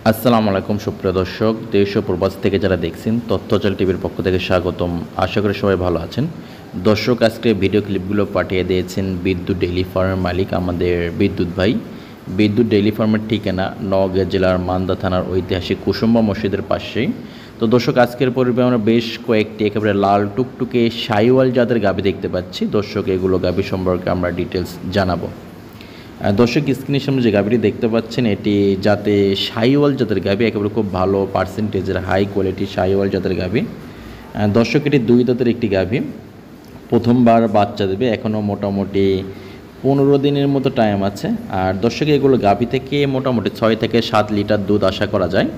আসসালামু আলাইকুম সুপ্রিয় দর্শক, দেশ ও প্রবাস থেকে যারা দেখছেন তথ্যজাল টিভির পক্ষ থেকে স্বাগতম। আশা করি সবাই ভালো আছেন। দর্শক, আজকে ভিডিও ক্লিপগুলো পাঠিয়ে দিয়েছেন বিদ্যুৎ ডেইলি ফার্মের মালিক আমাদের বিদ্যুৎ ভাই। বিদ্যুৎ ডেইলি ফার্মের ঠিকানা নওগাঁ জেলার মান্দা থানার ঐতিহাসিক কুসুম্বা মসজিদের পাশেই। তো দর্শক, আজকের পর্বে আমরা বেশ কয়েকটি একেবারে লাল টুকটুকে শাহিওয়াল জাতের গাভী দেখতে পাচ্ছি। দর্শক, এগুলো গাভী সম্পর্কে আমরা ডিটেলস জানাবো। দর্শক, স্ক্রিনের সামনে যে গাভীটি দেখতে পাচ্ছেন এটি যাতে শাহিওয়াল জাতের গাভী, একেবারে খুব ভালো পার্সেন্টেজের হাই কোয়ালিটি শাহিওয়াল জাতের গাভী। দর্শক, এটি 2 দাঁতের একটি গাভী, প্রথমবার বাচ্চা দেবে, এখনও মোটামুটি 15 দিনের মতো টাইম আছে। আর দর্শক, এগুলো গাভী থেকে মোটামুটি 6 থেকে 7 লিটার দুধ আশা করা যায়।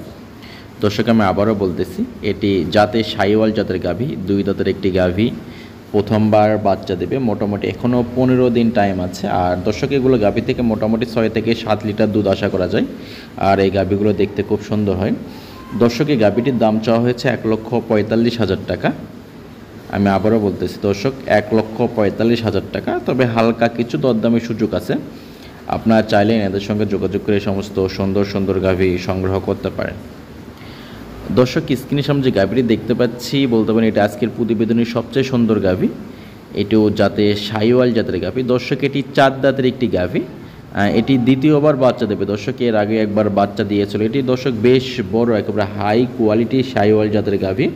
দর্শক, আমি আবারও বলতেছি, এটি যাতে শাহিওয়াল জাতের গাভী, 2 দাঁতের একটি গাভী, প্রথমবার বাচ্চা দেবে, মোটামুটি এখনও 15 দিন টাইম আছে। আর দর্শক, এগুলো গাভী থেকে মোটামুটি 6 থেকে 7 লিটার দুধ আশা করা যায়। আর এই গাভীগুলো দেখতে খুব সুন্দর হয়। দর্শক, এই গাভীটির দাম চাওয়া হয়েছে 1,45,000 টাকা। আমি আবারও বলতেছি দর্শক, 1,45,000 টাকা। তবে হালকা কিছু দরদামের সুযোগ আছে। আপনারা চাইলে এদের সঙ্গে যোগাযোগ করে সমস্ত সুন্দর সুন্দর গাভী সংগ্রহ করতে পারেন। দর্শক, স্ক্রিনের সামনে যে গাভীটি দেখতে পাচ্ছি বলতে পারেন এটা আজকের প্রতিবেদনের সবচেয়ে সুন্দর গাভী। এটিও যাতে শাহিওয়াল জাতের গাভী। দর্শক, এটি 4 দাঁতের একটি গাভী। এটি দ্বিতীয়বার বাচ্চা দেবে। দর্শক, এর আগে একবার বাচ্চা দিয়েছিল। এটি দর্শক বেশ বড়, একেবারে হাই কোয়ালিটি শাহিওয়াল জাতের গাভী।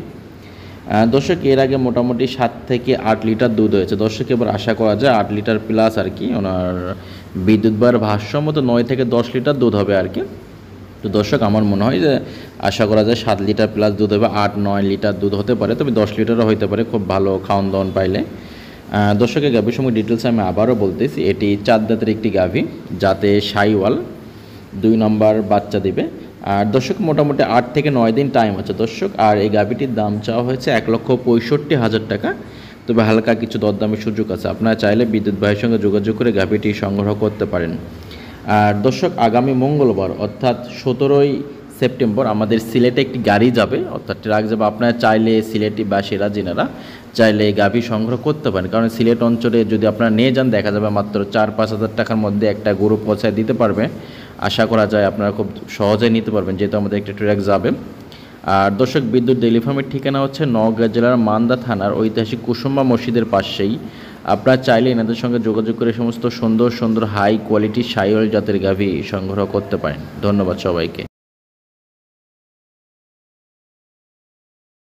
দর্শক, এর আগে মোটামুটি 7 থেকে 8 লিটার দুধ হয়েছে। দর্শক, এবার আশা করা যায় 8 লিটার প্লাস আর কি। ওনার বিদ্যুৎ ভাইয়ের ভাষ্য মতো 9 থেকে 10 লিটার দুধ হবে আর কি। তো দর্শক, আমার মনে হয় যে আশা করা যায় 7 লিটার প্লাস দুধ হবে, 8-9 লিটার দুধ হতে পারে, তবে 10 লিটারও হতে পারে খুব ভালো খাওয়ান দাওয়ান পাইলে। দর্শকের গাভীর সঙ্গে ডিটেলস আমি আবারও বলতেছি, এটি 4 দাঁতের একটি গাভী, যাতে শাহিওয়াল, 2 নম্বর বাচ্চা দিবে। আর দর্শক, মোটামুটি 8 থেকে 9 দিন টাইম আছে দর্শক। আর এই গাভীটির দাম চাওয়া হয়েছে 1,65,000 টাকা। তবে হালকা কিছু দরদামের সুযোগ আছে। আপনারা চাইলে বিদ্যুৎ ভাইয়ের সঙ্গে যোগাযোগ করে গাভীটি সংগ্রহ করতে পারেন। আর দর্শক, আগামী মঙ্গলবার অর্থাৎ 17ই সেপ্টেম্বর আমাদের সিলেটে একটি গাড়ি যাবে, অর্থাৎ ট্রাক যাবে। আপনারা চাইলে সিলেটি বা সিরাজিনারা চাইলে গাভী সংগ্রহ করতে পারেন। কারণ সিলেট অঞ্চলে যদি আপনারা নিয়ে যান, দেখা যাবে মাত্র 4-5 হাজার টাকার মধ্যে একটা গরু পৌঁছায় দিতে পারবে। আশা করা যায় আপনারা খুব সহজেই নিতে পারবেন, যেহেতু আমাদের একটা ট্রাক যাবে। আর দর্শক, বিদ্যুৎ ডেইলি ফার্মের ঠিকানা হচ্ছে নওগাঁ জেলার মান্দা থানার ঐতিহাসিক কুসুম্বা মসজিদের পাশেই। আপনারা চাইলে এনাদের সঙ্গে যোগাযোগ করে সমস্ত সুন্দর সুন্দর হাই কোয়ালিটি শাহিওয়াল জাতের গাভী সংগ্রহ করতে পারেন। ধন্যবাদ সবাইকে।